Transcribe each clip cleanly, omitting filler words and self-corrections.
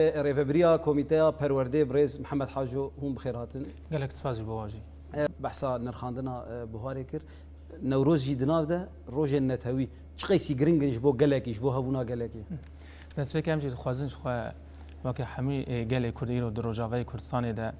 ريفبريا كوميتيا پرورده بريز محمد حاجو هم بخيراتن قالك سپاس بواجي بحثا نرخاندنا بوهاري كر نوروز جي دناف ده روج النتوي چقيسي گرنگنج بو گلكيش بو هبونا گلكي بس بكم جي خوازن خو واقع همي گل كردي رو دروجاوي كردستان ده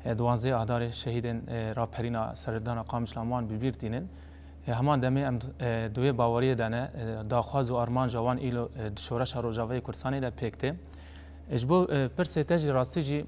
12 آذار شهيدن راپرينا سردان قامشلامان ببيرتينن همان دمي ام دوی باوري دانه داخواز و ارمان جوان ایلو شورش روجاوي كردستان ده پكته اجبو پرسنتاج راستی جی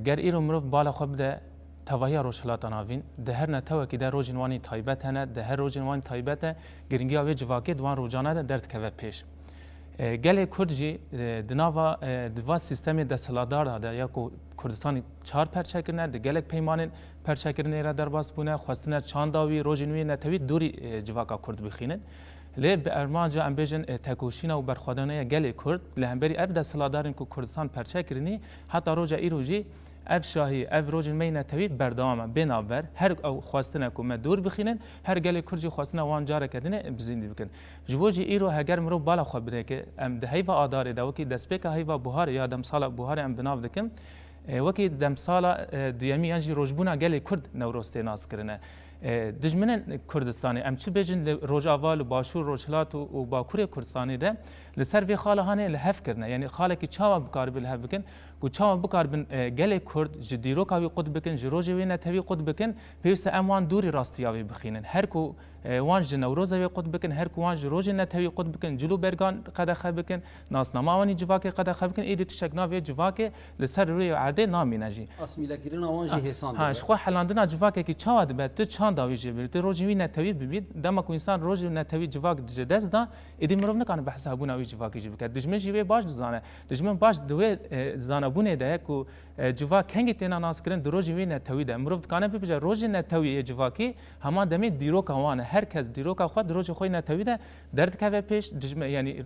گر ایرو مروف بالا خوب ده تواهی روشلات ناوین ده هر نتوه که ده روزنوانی تایبت هنه ده هر روزنوانی تایبت گرینگی آوی جواکی دوان روزانه ده درد که پیش گله کرد جی دناوا دوا سیستمی دستلادار ده یا کو کردستانی 4 پرچه کرنه ده گلک پیمانن پرچه کرنه را در باس بونه خواستنه چانداوی روزنوی نتوی دوری جواکا کرد بخینن لی به ارمانجا ام بیژن تکوشینا و برخوادانه گل کرد لهمبری اب دستلادارن کو کردستان پرچه کرنی حتی روزا ایروجی اف شاهی اف روز مینه توی بردام بنابر هر او خواستنه کو مدور بخینن هر گل کرجی خواستنه وان جاره کدنه بزیندی بکن جوجی ایرو هگر مرو بالا خو بده که ام ده هیوا آدار ده وکی دسپک هیوا بهار یا دم سال بهار ام بناو دکم وکی دم سال دیمی انجی روزبونا گل کرد نوروسته ناس کرنه دجمن کردستانی ام چی بیجن روجاوال و باشور روشلات و باکوری کردستانی ده لسر وی خاله هانه لحف کرنه یعنی خاله کی چاوا بکار لحف بکن کو چاوا بکار بن گله کرد جدیرو کاوی قد بکن جروجی وی نتوی قد بکن پیوست اموان دوری راستیاوی بخینن هر کو وانج نوروزوی قد بکن هر کو وانج روج نتوی قد بکن جلو برگان قد خ بکن ناس نماونی جواک قد خ بکن ایدی تشکنا وی جواک لسر روی عرده نامی نجی اسمی لکیرنا وانجی حسان ها شخو حلاندنا جواک کی چاوا دبت چاند داوی جبر ته روج وی نتوی ببید دما کو انسان روج نتوی جواک جدز دا ایدی مرو نکانه بحث ابونا وی جواک جی بکد دجمن جی باش زانه دجمن باش دوی زانه بونه ده کو جوا کنگی تینا ناس کرن دروج وی نتوی ده مرو کانه ببجا روج نتوی جواکی هما دمی دیرو کاوانه هر کس دیرو کا خود دروج خو نتوی ده درد کا پیش دجمن یعنی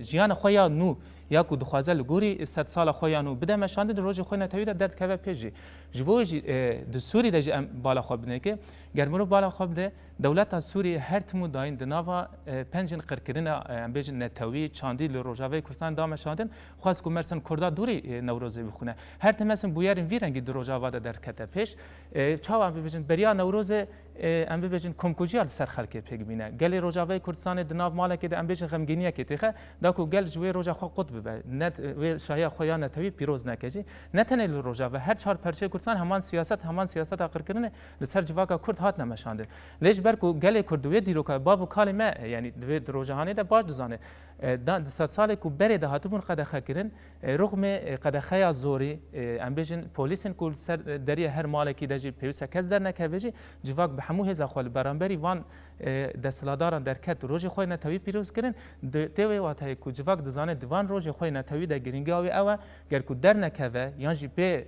جیان خویا نو یا کو دخوازل گوری است سال خویا نو بده مشاند دروج خو نتوی ده درد کا پیش جبوج د سوری ده بالا خو بنه که گرمرو بالا خو ده دولت سوریه هر تمو داین دناوا پنجن قرکرنا ام بیجن نتوی چاندی لروجاوی کردستان دام شاندن خواست کو مرسن کردا دوری نوروزی بخونه هر تمسن بویرن ویرنگی دروجاوا ده در کته پیش چاو ام بیجن بریا نوروز ام بیجن کمکوجی سر خلک پگمینه گلی روجاوی کردستان دناو مالک ده ام بیجن غمگینیه که تخه داکو گل جوی روجا خو قطب به نت و شایا خویا نتوی پیروز نکجی نتنه لروجاوا هر چهار پرچه کردستان همان سیاست قرکرنه لسر جواکا کرد هات نمشاندن لیش برکو گله کردوی دیرو که باو کلمه یعنی دوی دروجهانی ده باج دزانه دان 100 سال کو بره ده هاتون قد خکرن رغم قد خیا زوری ام بیجن پلیسن کول سر دری هر مالکی دجی پیوسه کس در نکوجی جواک به همو هزا خال برانبری وان دسلاداران در کت روج خو نتوی پیروز کرن دوی واتای کو جواک دزانه دوان روج خو نتوی ده گرینگاوی او گر کو در نکوه یانجی به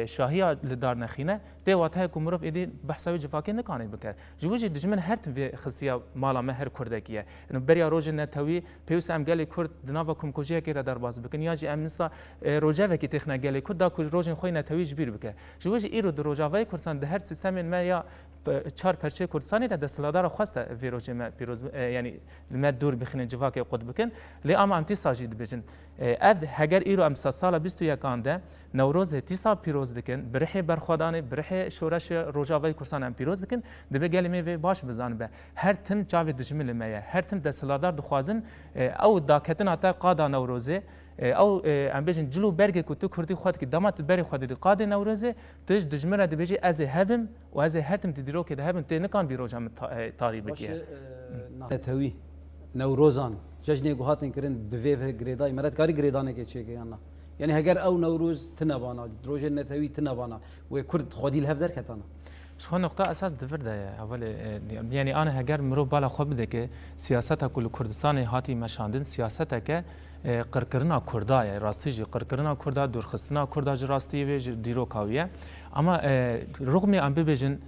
شاهیا لدار نخینه ده واتای کو مروف ایدی بحثاوی جواکی نکانه بکر جوجی دجمن هر تم خستیا مالا مهر کردکیه انو بریا روج نتوی پیوس ام گلی کرد دناوا کم کوجیه که در باز بکن یا جی ام نسا روجاوی کی تخنا گلی کرد دا کو روج خو نتوی جبیر بکه جوجی ایرو دروجاوی کردستان ده هر سیستم ما یا 4 پرچه کردستانی ده دستلادار خواسته ویروج ما پیروز یعنی ما دور بخین جواکی قد بکن لی اما ام تیساجی بجن اد هگر ایرو ام سال 21 ده نوروز تیسا پیروز دکن برخه برخوادانه برخه شورش روجاوی کردستان ام پیروز دکن دبه گلی می باش بزن به هر تم جاوی دجمل میه هر تم دستلادار دخوازن او داکتن اتا قادا نوروزه او ام بیجن جلو برگ کو تو کردی خود کی دامات بری خود دی قاد نوروزه تج دجمره دی بیجی از هبم و از هر تم دیرو که هبم ته نکان بیروجم تاری بکیه نتوی نوروزان جشن گوهاتن کرن بویو گریدای مرد کاری گریدانه که چه که یعنی اگر او نوروز تنبانا دروج نتوی تنبانا و کرد خودی الهف در کتانا شو نقطة أساس دفرده أول يعني أنا هجر مرو بالا خب ده که سیاست كل كردستان هاتی مشاندن سیاست که قرقرنا کردا يعني راستي قرقرنا کردا دورخستنا کردا جراستی و دیرو کاویه اما رغم ام ببجن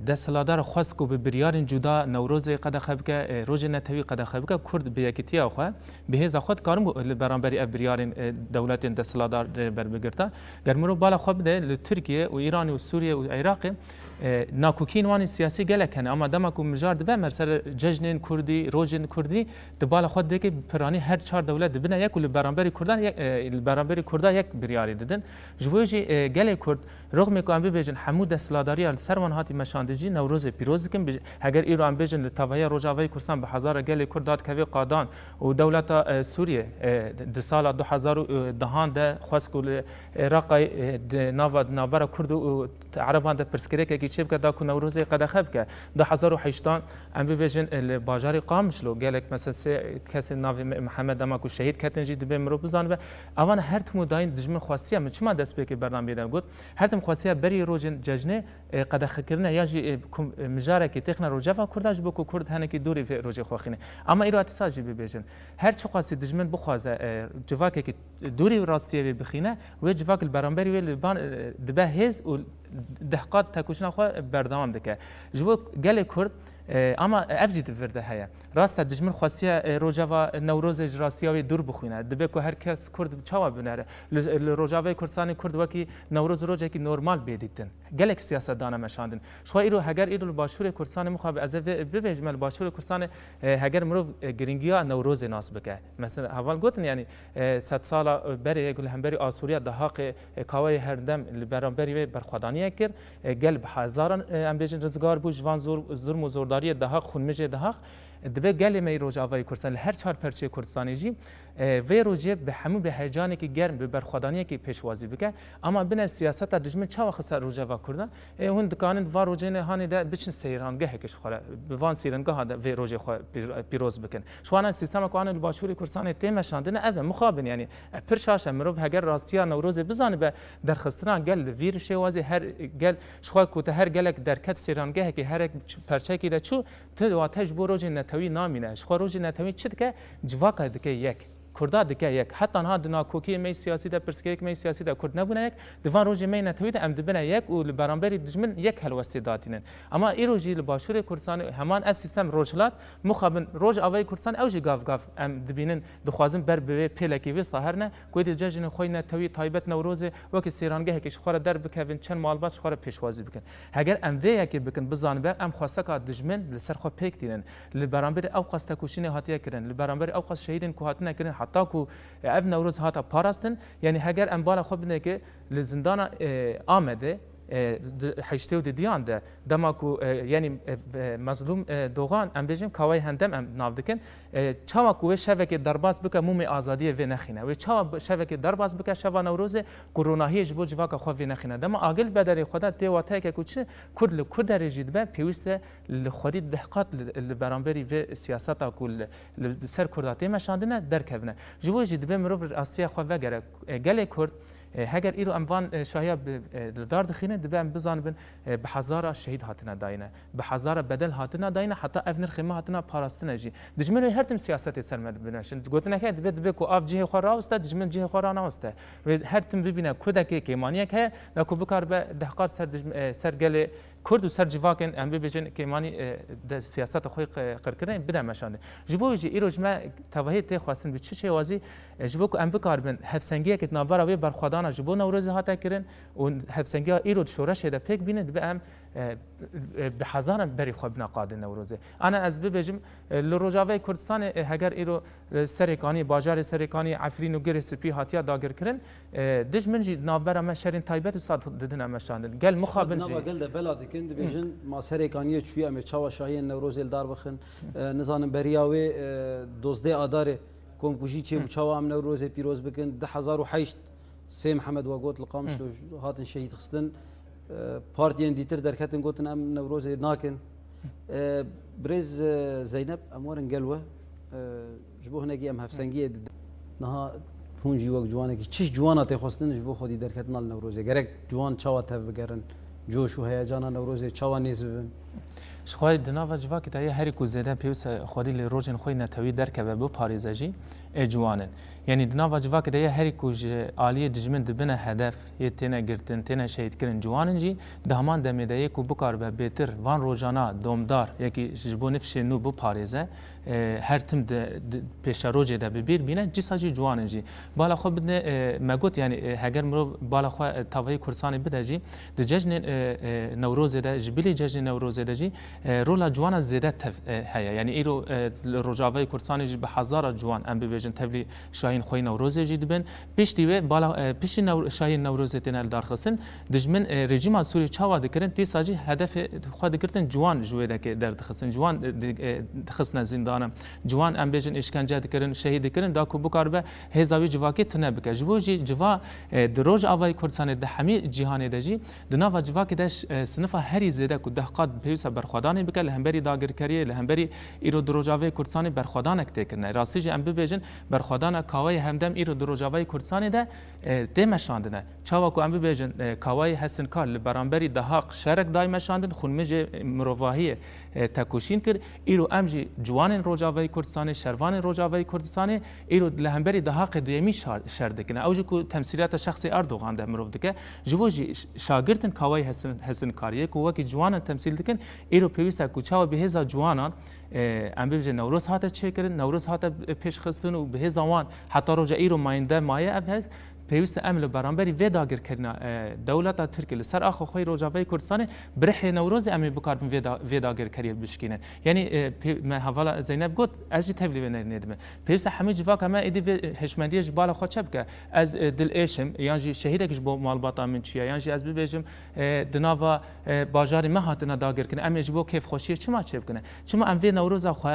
دستلادار خواست کو به بریارن جدا نوروز قد خبکه روز نتوی قد خبکه کرد به یکتی اخو به هز خود کارم برانبری بریارن دولت دستلادار بر بگرتا گرمرو بالا خو ده ترکیه و ایران و سوریه و عراق ناکوکین وانی سیاسی گله کنه اما دما کو مجار دبه مثلا جشن کردی روزن کردی دبال خود دیگه پرانی هر چهار دولت دبنه یک ول برانبری کردان یک برانبری کردا یک بریاری ددن جوجی گله کرد رغم کو ام ببیجن حمود اسلاداری ال سروان هاتی مشاندجی نوروز پیروز کم اگر ایران بجن لتوای روجاوی کردستان به هزار گله کردات کوی قادان و دولت سوریه د سال 2010 ده خاص کول عراق نواد نابر کرد و عربان ده پرسکری که چه بکه دا کو نوروز قد خب که 2008 ام ببیجن الباجاری قامشلو گلک مثلا کسی ناو محمد دما کو شهید کتنجی دبه مرو بزن به اوان هر تمو داین دجمن خواستی ام چما دست به که برنامه بیدم گفت هر تم خواستی بری روزن ججنه قد خکرنه یا جی مجاره که تخنا روجفا کرداج بکو کرد هنه که دوری روج خوخینه اما ایرو اتصاجی ببیجن هر چه قاسی دجمن بخوازه جواکه که دوری راستیه بخینه و جواک البرانبری و لبان دبه هز و دهقات تکوشنا خو بردام دکه جو گله کرد اما افجد ورده هيا راست دجمن خواستی روجاوا نوروز راستیاوی دور بخونه دبه کو هر کس کرد چاوا بنره روجاوی کردستان کرد وکی نوروز روزه کی نورمال بدیدن گلک سیاستدان مشاندن شو ایرو هگر ایرو باشور کردستان مخاب از ببجمل باشور کردستان هگر مرو گرینگیا نوروز ناس بکه مثلا اول گفتن یعنی 100 سال بری گل همبری آسوریا دهاق کاوی هردم برانبری برخدانی کر گل هزاران ام بجن رزگار بو جوان زور زورداری دهاق خونمجه دهاق دبه گل می روجاوی کردستان هر چهار پرچه کردستانی جی و روجه به همون به هیجانی که گرم به برخوادانی که پیشوازی بکه اما بین سیاست دجمن چه وقت سر روجاوا کردن اون دکانن و روجه نه هانی ده بچن سیرانگه کش خوره به وان سیرانگه ده و روجه خو پیروز بکن شوانه سیستم قانون باشوری کردستان تیم شاندن اول مخابن یعنی پرشاش مرو هگر راستیا نوروز بزنه به درخستران گل ویر شوازی هر گل شخوا کوته هر گلک درکت سیرانگه که هر پرچه کی ده چو تو واتج بروج نتوی نامینه شخوا روج نتوی چت که جواکه دکه یک کردا دکه یک حتی آنها دناکوکی می سیاسی ده پرسکریک می سیاسی ده کرد نبونه یک دوان روزی می نتوید ام دبنه یک و برانبری دجمن یک هلوستی داتینن اما ای روزی لباشور کردستان همان اف سیستم روجلات مخابن روج اوای کردستان اوجی گاف ام دبینن دخوازم بر به پلکی و ساهرنه کوید جاجن خوی نتوی تایبت نوروز وک سیرانگه که شخوره در بکوین چن مالبات شخوره پیشوازی بکن اگر ام ده یک بکن بزان به ام خواسته کا دجمن لسر خو پک دینن لبرانبری او قاسته کوشینه هاتیه کرن لبرانبری او قاس شهیدن کو هاتنه کرن حتی کو اف نوروز هاتا پاراستن یعنی هگر ام بالا خوب بنه که لزندان آمده حشته و دیان ده دماکو یعنی مظلوم دوغان ام بجیم کاوی هندم ام نافدکن چاوا کو شبکه درباز بک موم آزادی و نخینه و چاوا شبکه درباز بک شوا نوروز کوروناهی جبو جواک خو و نخینه دم اگل بدر خدا تی واته که کوچ کرد کرد رجید به پیوسته لخودی دهقات برانبری و سیاست کل سر کرداتی مشاندنه درکبنه جبو جید به مرو راستیا خو و گله کرد هگر ایرو اموان شاهیا دار دخینه دبم بزانبن به هزار شهید هاتنا داینه به هزار بدل هاتنا داینه حتی افنر خیمه هاتنا پاراستنه جی دجمن هر تم سیاست سرمد بنشن گوتنه که دبه کو اف جه خورا است دجمن جه خورا نه است و هر تم ببینه کودک که مانیه که نکو بکار به دهقات سرگل کرد و سر جواکن ام ببیجن که مانی د سیاست خوی قرکرین بده مشانه جبو جی ایرو جما توهیت خواستن به چه وازی جبو کو ام بکار بن هفسنگی که نابرا و برخدان جبو نوروز هاتا کرن و هفسنگی ایرو شورش ده پک بینه به ام به هزار بری خوب نقاد نوروزه انا از ببیجم لروجاوی کردستان هگر ایرو سرکانی باجار سرکانی عفرین و گرسپی هاتیا داگر کرن دجمن جی نابرا مشرین تایبت و صد ددن مشاندن گل مخابن جی گل ده بلاد کند بیجن ما سرکانی چوی ام چاوا شاهی نوروز الدار بخن نزانم بریاوی دوزده آدار کمکوجی چه چاوا ام نوروز پیروز بکن 2008 سي محمد وقوت القامش هاتن شهيد خستن بارتيان ديتر دركتن قوتن ام نوروز ناكن بريز زينب امورن قلوه جبو هناكي ام هفسنگيه نها هونجي وقت جوانك تشش جوانا تخستن جبو خودي دركتن النوروز غرك جوان چاوا تفگرن جوش و هيجانا نوروز چاوا نيزبن شخوای دناوا جوا که تایی هری کو زده پیوس خودی ل روزن خوی نتوی درکه بو پاریزجی جوانن یعنی دناوا جواک ده هری کوج عالیه دجمن دبنه هدف یه تنه گرتن تنه شهید کردن جوانن جی دهمان دمیده کو بکار به بهتر وان روزانه دومدار یکی جبو نفش نو بو پاریزه هر تم پیش روزه ده ببیر بینه جساجی جوانن جی بالا خو بدن مگوت یعنی هگر مرو بالا خو تاوی کورسانی بده جی دججن نوروز ده جبلی ججن نوروز ده جی رولا جوان زیاده هيا یعنی ایرو روجاوی کورسانی جی به هزار جوان ام ببیجن تبلی شاهین خوی نوروز جی دبن پیش دیوه بالا پیش شاهین نوروز تنال دارخسن دجمن رژیم سوری چاوا دکرن تی ساجی هدف خو دکرتن جوان جوه ده که در دخسن جوان دخسن زندانم جوان ام بيجن اشکنجه دکرن شهید دکرن دا کو بکار به هزاوی جواکی تنه بک جبو جی جوا دروج اوای کورسان ده همی جهان ده جی دنا جوا که دش صنف هری زده کو دهقات پیوس برخدان بک لهمبری داگرکری لهمبری ایرو دروج اوای کورسان برخدان اکتکن راستی جی ام بيجن برخدان کاوی همدم ایرو دروج اوای کورسان ده دمشاندنه چاوا کو ام بيجن کاوی حسن کال برانبری دهاق شرک دایمشاندن خونمج مروواهی تکوشین کر ایرو امجی جوان روجاوی کردستان شروان روجاوی کردستان ایرو لهمبری دهاق دیمی شردکنه اوجی کو تمثیلات شخصی اردوغان ده مرو دکه جوجی شاگردن کاوی حسن کاریه کو وکی جوان تمثیل دکن ایرو پیوسا کو چاو به هزا جوانان ام بيجي نوروز هاته تشكر نوروز هاته پیش خستن و به هزوان حتی روجا ایرو ماینده مایه ابهز پیوست امل برانبری و داگر کردن دولت ترکیه لسر آخو خوی روجاوی کردستان برح نوروز امی بکارم و داگر کریه بشکینن یعنی ما حوالا زینب گفت از جی تبلی و ندمه پیوست همه جواب کما ایدی هشمندی جبال خود چه بکه از دل ایشم یعنی شهیدک جبو مالباتا من چیه یعنی از بیجم دناوا باجاری ما هاتنا داگر کنه امی جبو کیف خوشیه چما چه بکنه چما ام و نوروز خو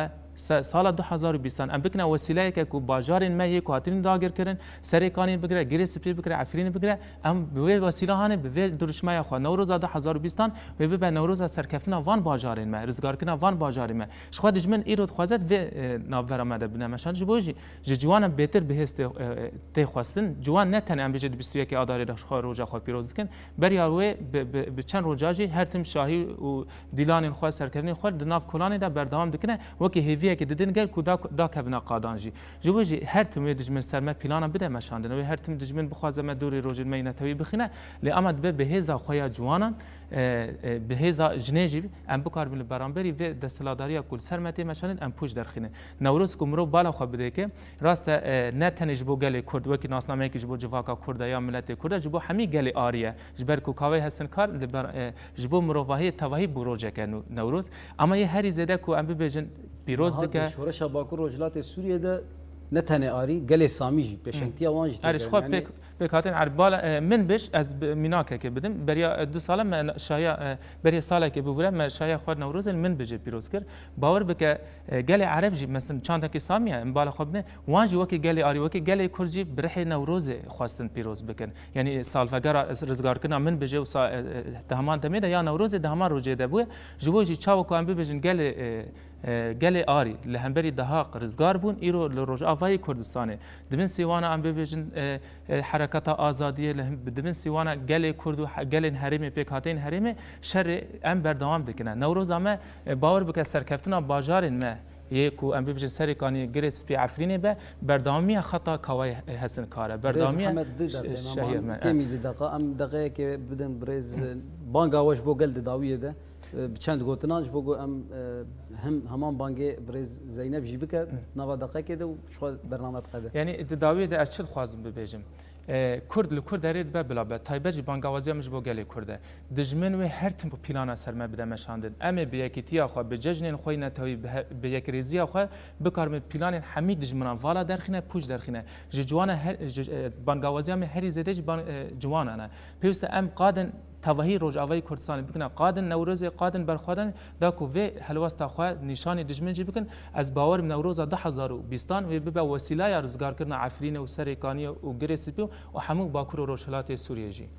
سال 2020 ام بکنه وسیله که کو باجارین ما یک هاتین داگر کردن سرکانی بگیره گری سپری بگیره عفرین بگیره ام به وسیله هانه به درشمای خو نوروز 2020 و به نوروز سرکفتنا وان باجارین ما رزگار کنا وان باجارین ما شخو دجمن ایرود خوازت و ناور آمده بنا مشان جبوجی جوان بهتر بهست ته خواستن جوان نه تن ام بجد 21 آداری خو روزا خو پیروز کن بریا و به چند روزاجی هر تیم شاهی و دیلان خو سرکردنی خو دناف کلانی دا بردام دکنه وکی هیوی که دیدن گل کو دا کبنا قادانجی جوجی هر تیم دجمن سرما پلانا بده مشاندن و هر تیم دجمن بخوازم دوری روز مینتوی بخینه لامد به هزا خویا جوانان به هزا جنیجی ام بکار بل برانبری و دستلاداری کل سرمتی مشان ام پوش درخینه نوروز کومرو بالا خو بده که راست نه تنج بو گل کرد و کی ناسنامه کی جبو جواکا کرد یا ملت کرد جبو همی گل آریه جبر کو کاوی حسن کار جبو مروواهی توهی بروجه کنو نوروز اما یه هری زده کو ام ببجن پیروز دکه شورش باکو روجلات سوریه ده نتنه آری گل سامیجی پیشنگتی وانج ارش خو بکاتن عربال من بش از میناکه که بدم بریا 2 سال من شایا بریا ساله که ببره من شایا خو نوروز من بجه پیروز کر باور بک گل عرب جی مثلا چند کی سامیه بالا خو بنه وانج وکی گل آری وکی گل کرجی برح نوروز خواستن پیروز بکن یعنی سال فگر رزگار کنا من بجه و دهمان دمه یا نوروز دهمان روزه ده بو جوجی چاو کو ام بجن گل آری لهمبری دهاق رزگار بون ایرو لروج آوای کردستانه دبن سیوانا ام ببیجن حرکت آزادی دبن سیوانا گل کرد و گل هرم پیکاتین هرم شر ام بردوام دکنه نوروز ام باور بک سرکفتنا باجارن ما یکو ام ببیجن سرکانی گریس پی عفرینه به بردامی خطا کاوی حسن کاره بردامی شهیر ما کمی دقیقه ام دقیقه که بدن برز بانگاوش بو گل داویه ده چند گوتنانج بگو هم همان بانگی برز زینب جی بکرد نوا دقیقه کده و شو برنامه قده یعنی داویه ده از چه خوازم ببیجم کرد لکرد دارید به بلا به تایبجی بانگوازی مش بو گلی کرده دجمن و هر تیم پلانا سرما بده مشاندن اما به یکیتی خو به ججن خوی نتوی به یک ریزی خو بکارم پلان حمید دجمن والا درخنه پوج درخنه جوان بانگوازی هم هر زده جوان انا پیوست ام قادن توهی روز آوای کردستان بکنه قادن نوروز قادن برخوادن داکو و حلواستا خو نشان دجمن جی بکن از باور نوروز 2020 و به وسیله رزگار کردن عفرین و سرکانی و گریسپی و همون باکور و روشلات سوریه جی